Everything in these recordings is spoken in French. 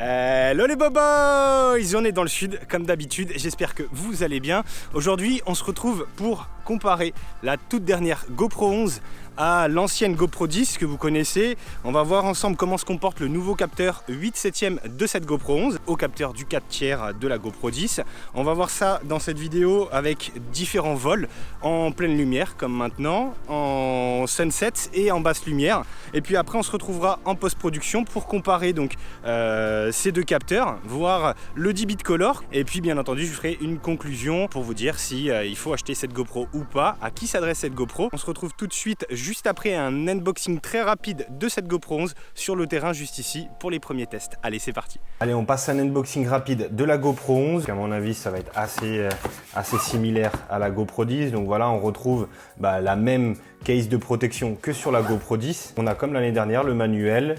Hello les boboys, on est dans le sud comme d'habitude, j'espère que vous allez bien. Aujourd'hui on se retrouve pour comparer la toute dernière GoPro 11 à l'ancienne GoPro 10 que vous connaissez. On va voir ensemble comment se comporte le nouveau capteur 8/7 de cette GoPro 11 au capteur du 4/3 de la GoPro 10. On va voir ça dans cette vidéo avec différents vols en pleine lumière comme maintenant, en sunset et en basse lumière. Et puis après on se retrouvera en post-production pour comparer donc ces deux capteurs, voir le 10 bit color et puis bien entendu je ferai une conclusion pour vous dire si il faut acheter cette GoPro ou pas, à qui s'adresse cette GoPro. On se retrouve tout de suite juste après un unboxing très rapide de cette GoPro 11 sur le terrain juste ici pour les premiers tests. Allez, c'est parti. Allez, on passe à un unboxing rapide de la GoPro 11. À mon avis, ça va être assez similaire à la GoPro 10. Donc voilà, on retrouve la même case de protection que sur la GoPro 10. On a comme l'année dernière le manuel,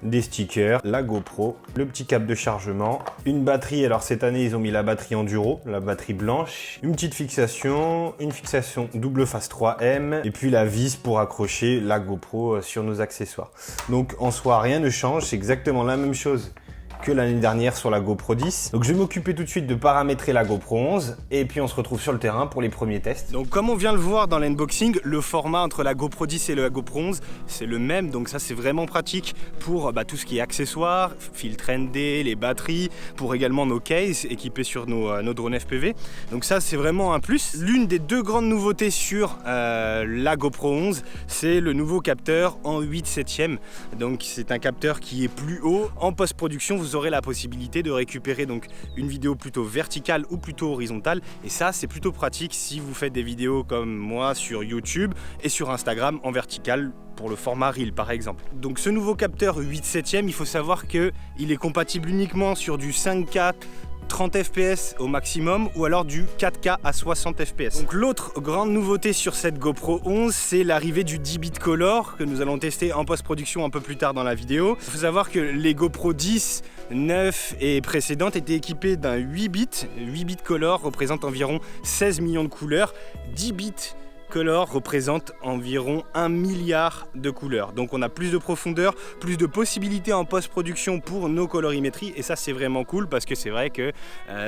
des stickers, la GoPro, le petit câble de chargement, une batterie. Alors cette année ils ont mis la batterie enduro, la batterie blanche, une petite fixation, une fixation double face 3M et puis la vis pour accrocher la GoPro sur nos accessoires. Donc en soi rien ne change, c'est exactement la même chose que l'année dernière sur la GoPro 10. Donc je vais m'occuper tout de suite de paramétrer la GoPro 11 et puis on se retrouve sur le terrain pour les premiers tests. Donc comme on vient le voir dans l'unboxing, le format entre la GoPro 10 et la GoPro 11 c'est le même, donc ça c'est vraiment pratique pour tout ce qui est accessoires, filtre ND, les batteries, pour également nos cases équipés sur nos drones FPV. Donc ça c'est vraiment un plus. L'une des deux grandes nouveautés sur la GoPro 11 c'est le nouveau capteur en 8/7. Donc c'est un capteur qui est plus haut. En post-production vous aurez la possibilité de récupérer donc une vidéo plutôt verticale ou plutôt horizontale et ça c'est plutôt pratique si vous faites des vidéos comme moi sur YouTube et sur Instagram en vertical pour le format Reel par exemple. Donc ce nouveau capteur 8/7, il faut savoir qu'il est compatible uniquement sur du 5K 30 fps au maximum ou alors du 4K à 60 fps. Donc l'autre grande nouveauté sur cette GoPro 11 c'est l'arrivée du 10 bit color que nous allons tester en post-production un peu plus tard dans la vidéo. Il faut savoir que les GoPro 10, 9 et précédentes étaient équipées d'un 8 bits. 8 bits color représente environ 16 millions de couleurs. 10 bits color représente environ 1 milliard de couleurs. Donc on a plus de profondeur, plus de possibilités en post-production pour nos colorimétries et ça c'est vraiment cool parce que c'est vrai que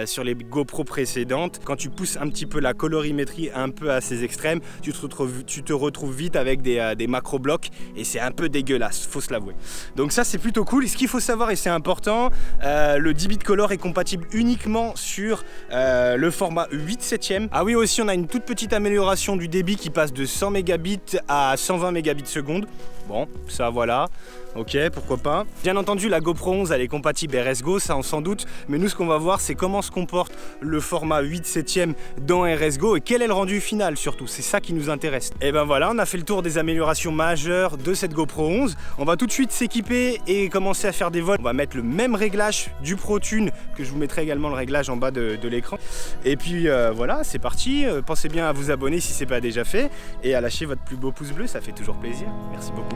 sur les GoPro précédentes, quand tu pousses un petit peu la colorimétrie un peu à ses extrêmes, tu te retrouves vite avec des macro blocs et c'est un peu dégueulasse, faut se l'avouer. Donc ça c'est plutôt cool. Et ce qu'il faut savoir et c'est important, le 10 bit color est compatible uniquement sur le format 8/7. Ah oui, aussi on a une toute petite amélioration du débit qui passe de 100 mégabits à 120 mégabits seconde. Bon, ça voilà, ok, pourquoi pas. Bien entendu, la GoPro 11 elle est compatible RS Go, ça on s'en doute, mais nous ce qu'on va voir c'est comment se comporte le format 8/7 dans RS Go et quel est le rendu final surtout, c'est ça qui nous intéresse. Et ben voilà, on a fait le tour des améliorations majeures de cette GoPro 11. On va tout de suite s'équiper et commencer à faire des vols. On va mettre le même réglage du ProTune, que je vous mettrai également le réglage en bas de l'écran. Et puis voilà, c'est parti. Pensez bien à vous abonner si c'est pas déjà fait et à lâcher votre plus beau pouce bleu, ça fait toujours plaisir. Merci beaucoup.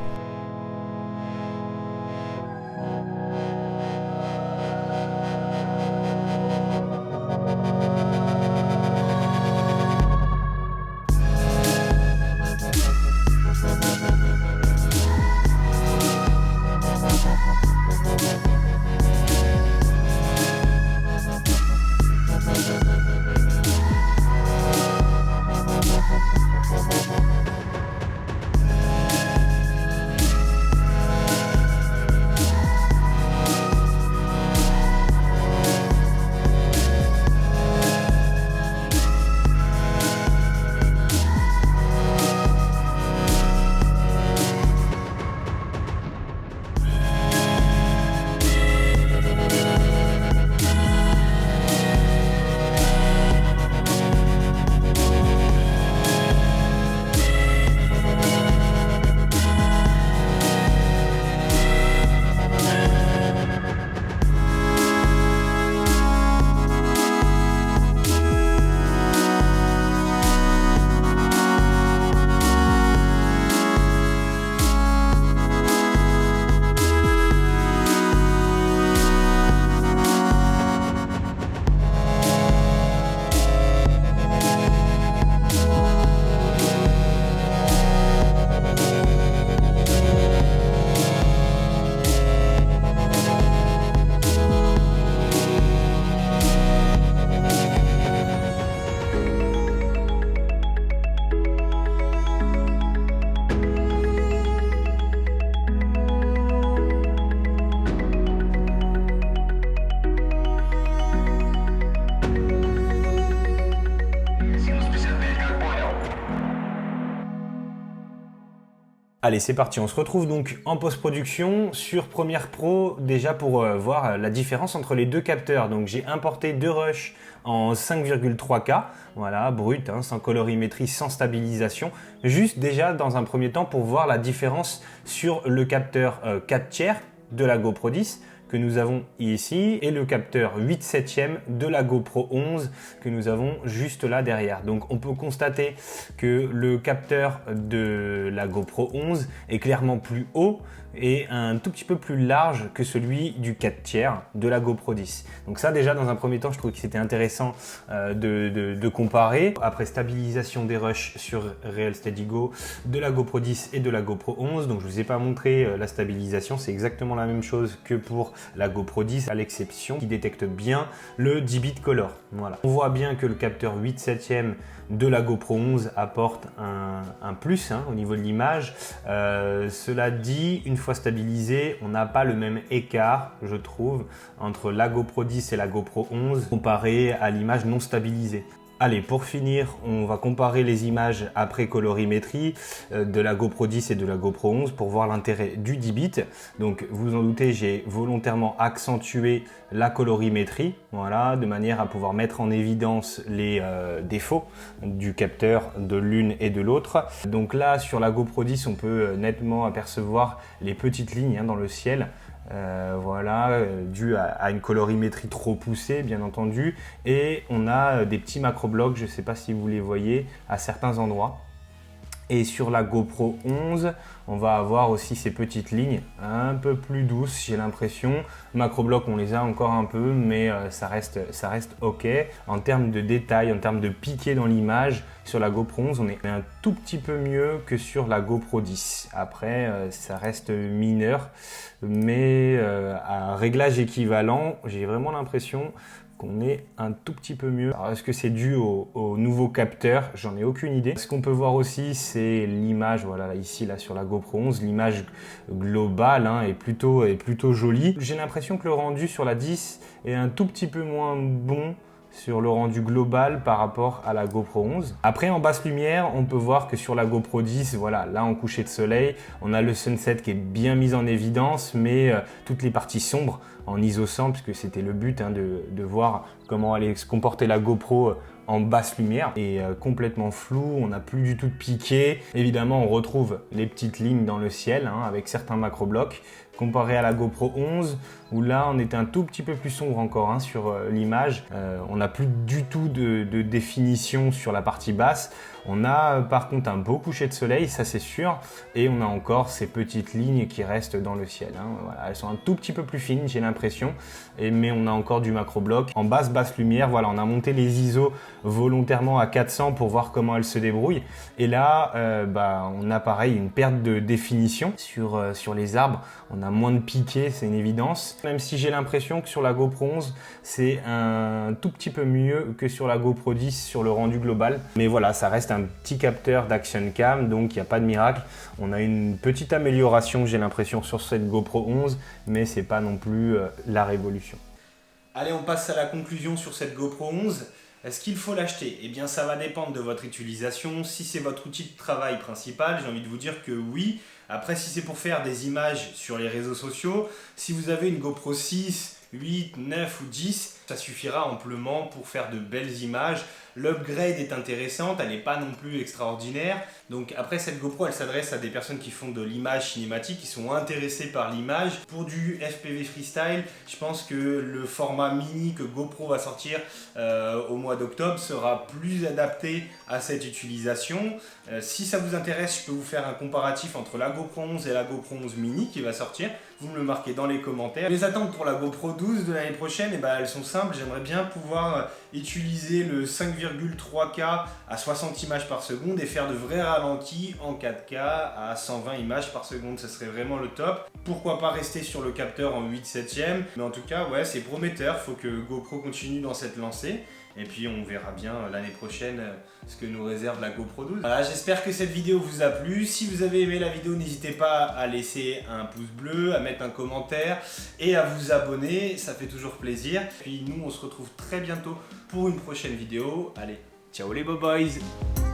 Allez, c'est parti, on se retrouve donc en post-production sur Premiere Pro déjà pour voir la différence entre les deux capteurs. Donc j'ai importé deux rushs en 5,3K, voilà, brut, hein, sans colorimétrie, sans stabilisation, juste déjà dans un premier temps pour voir la différence sur le capteur 4/3 de la GoPro 10 que nous avons ici et le capteur 8/7 de la GoPro 11 que nous avons juste là derrière. Donc on peut constater que le capteur de la GoPro 11 est clairement plus haut et un tout petit peu plus large que celui du 4/3 de la GoPro 10. Donc ça déjà dans un premier temps je trouve que c'était intéressant de comparer. Après stabilisation des rushs sur Real Steady Go de la GoPro 10 et de la GoPro 11, donc je ne vous ai pas montré la stabilisation, c'est exactement la même chose que pour la GoPro 10 à l'exception qui détecte bien le 10 bits color. Voilà. On voit bien que le capteur 8/7 de la GoPro 11 apporte un plus hein, au niveau de l'image. Cela dit, une fois stabilisé, on n'a pas le même écart, je trouve, entre la GoPro 10 et la GoPro 11 comparé à l'image non stabilisée. Allez, pour finir, on va comparer les images après colorimétrie de la GoPro 10 et de la GoPro 11 pour voir l'intérêt du 10 bits. Donc, vous en doutez, j'ai volontairement accentué la colorimétrie, voilà, de manière à pouvoir mettre en évidence les défauts du capteur de l'une et de l'autre. Donc là, sur la GoPro 10, on peut nettement apercevoir les petites lignes hein, dans le ciel. Voilà, dû à une colorimétrie trop poussée bien entendu, et on a des petits macro-blocs, je ne sais pas si vous les voyez à certains endroits. Et sur la GoPro 11, on va avoir aussi ces petites lignes un peu plus douces, j'ai l'impression. Macro-blocs, on les a encore un peu, mais ça reste ok. En termes de détails, en termes de piqué dans l'image, sur la GoPro 11, on est un tout petit peu mieux que sur la GoPro 10. Après, ça reste mineur, mais à réglage équivalent, j'ai vraiment l'impression qu'on est un tout petit peu mieux. Alors, est-ce que c'est dû au nouveau capteur? J'en ai aucune idée. Ce qu'on peut voir aussi, c'est l'image, voilà, ici, là, sur la GoPro 11, l'image globale hein, est plutôt jolie. J'ai l'impression que le rendu sur la 10 est un tout petit peu moins bon sur le rendu global par rapport à la GoPro 11. Après, en basse lumière, on peut voir que sur la GoPro 10, voilà, là en coucher de soleil, on a le sunset qui est bien mis en évidence, mais toutes les parties sombres en ISO 100, puisque c'était le but hein, de voir comment allait se comporter la GoPro en basse lumière et complètement flou, on n'a plus du tout de piqué. Évidemment, on retrouve les petites lignes dans le ciel hein, avec certains macro-blocs comparé à la GoPro 11 où là on était un tout petit peu plus sombre encore hein, sur l'image. On n'a plus du tout de définition sur la partie basse. On a par contre un beau coucher de soleil, ça c'est sûr, et on a encore ces petites lignes qui restent dans le ciel. Hein. Voilà, elles sont un tout petit peu plus fines, j'ai l'impression, mais on a encore du macro-bloc. En basse lumière, voilà, on a monté les ISO volontairement à 400 pour voir comment elles se débrouillent. Et là, on a pareil une perte de définition sur les arbres. On a moins de piqué, c'est une évidence. Même si j'ai l'impression que sur la GoPro 11, c'est un tout petit peu mieux que sur la GoPro 10 sur le rendu global. Mais voilà, ça reste un petit capteur d'action cam, donc il n'y a pas de miracle. On a une petite amélioration, j'ai l'impression, sur cette GoPro 11, mais c'est pas non plus la révolution. Allez, on passe à la conclusion sur cette GoPro 11. Est-ce qu'il faut l'acheter? Eh bien, ça va dépendre de votre utilisation. Si c'est votre outil de travail principal, j'ai envie de vous dire que oui. Après, si c'est pour faire des images sur les réseaux sociaux, si vous avez une GoPro 6, 8, 9 ou 10, ça suffira amplement pour faire de belles images. L'upgrade est intéressante, elle n'est pas non plus extraordinaire. Donc après, cette GoPro, elle s'adresse à des personnes qui font de l'image cinématique, qui sont intéressées par l'image. Pour du FPV freestyle, je pense que le format mini que GoPro va sortir au mois d'octobre sera plus adapté à cette utilisation. Si ça vous intéresse, je peux vous faire un comparatif entre la GoPro 11 et la GoPro 11 mini qui va sortir. Vous me le marquez dans les commentaires. Les attentes pour la GoPro 12 de l'année prochaine, elles sont simples. J'aimerais bien pouvoir utiliser le 5,3K à 60 images par seconde et faire de vrais ralentis en 4K à 120 images par seconde. Ce serait vraiment le top. Pourquoi pas rester sur le capteur en 8/7, mais en tout cas, ouais, c'est prometteur. Il faut que GoPro continue dans cette lancée. Et puis on verra bien l'année prochaine ce que nous réserve la GoPro 12. Voilà, j'espère que cette vidéo vous a plu. Si vous avez aimé la vidéo, n'hésitez pas à laisser un pouce bleu, à mettre un commentaire et à vous abonner. Ça fait toujours plaisir. Puis nous, on se retrouve très bientôt pour une prochaine vidéo. Allez, ciao les boys!